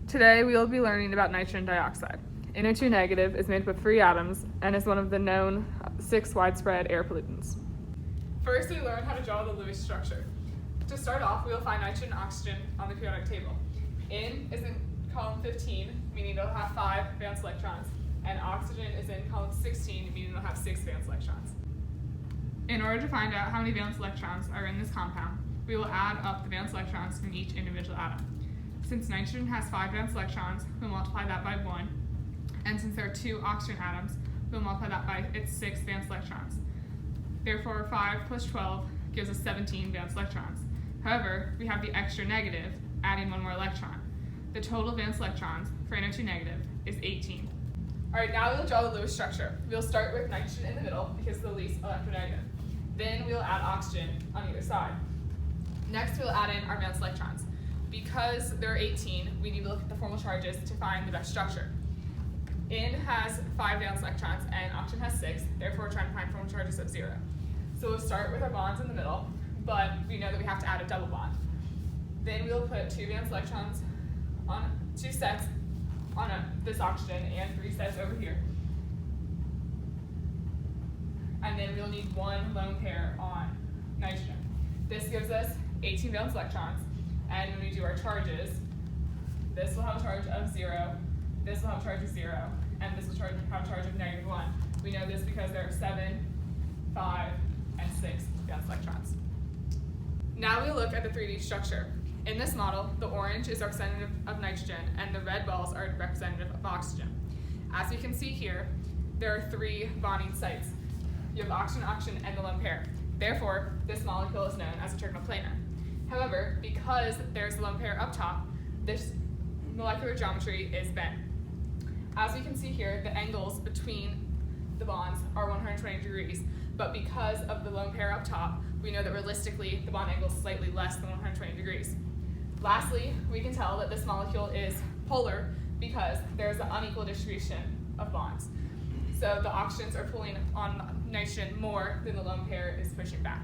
Today we will be learning about nitrogen dioxide. NO2 negative is made up of 3 atoms and is one of the known 6 widespread air pollutants. First, we learn how to draw the Lewis structure. To start off, we will find nitrogen and oxygen on the periodic table. N is in column 15, meaning it'll have 5 valence electrons, and oxygen is in column 16, meaning it'll have 6 valence electrons. In order to find out how many valence electrons are in this compound, we will add up the valence electrons from each individual atom. Since nitrogen has 5 valence electrons, we'll multiply that by 1, and since there are 2 oxygen atoms, we'll multiply that by its 6 valence electrons. Therefore, 5 plus 12 gives us 17 valence electrons. However, we have the extra negative, adding 1 more electron. The total valence electrons for NO2 negative is 18. Alright, now we'll draw the Lewis structure. We'll start with nitrogen in the middle because it's the least electronegative. Then we'll add oxygen on either side. Next, we'll add in our valence electrons. Because there are 18, we need to look at the formal charges to find the best structure. N has 5 valence electrons and oxygen has 6, therefore we're trying to find formal charges of 0. So we'll start with our bonds in the middle, but we know that we have to add a double bond. Then we'll put 2 valence electrons on 2 sets on this oxygen and 3 sets over here. And then we'll need 1 lone pair on nitrogen. This gives us 18 valence electrons, and when we do our charges, this will have a charge of 0, this will have a charge of 0, and this will have a charge of -1. We know this because there are 7, 5, and 6 valence electrons. Now we look at the 3D structure. In this model, the orange is representative of nitrogen and the red balls are representative of oxygen. As we can see here, there are 3 bonding sites. You have oxygen, oxygen, and the lone pair. Therefore, this molecule is known as a trigonoplanar. However, because there's the lone pair up top, this molecular geometry is bent. As we can see here, the angles between the bonds are 120 degrees, but because of the lone pair up top, we know that realistically the bond angle is slightly less than 120 degrees. Lastly, we can tell that this molecule is polar because there's an unequal distribution of bonds. So the oxygens are pulling on nitrogen more than the lone pair is pushing back.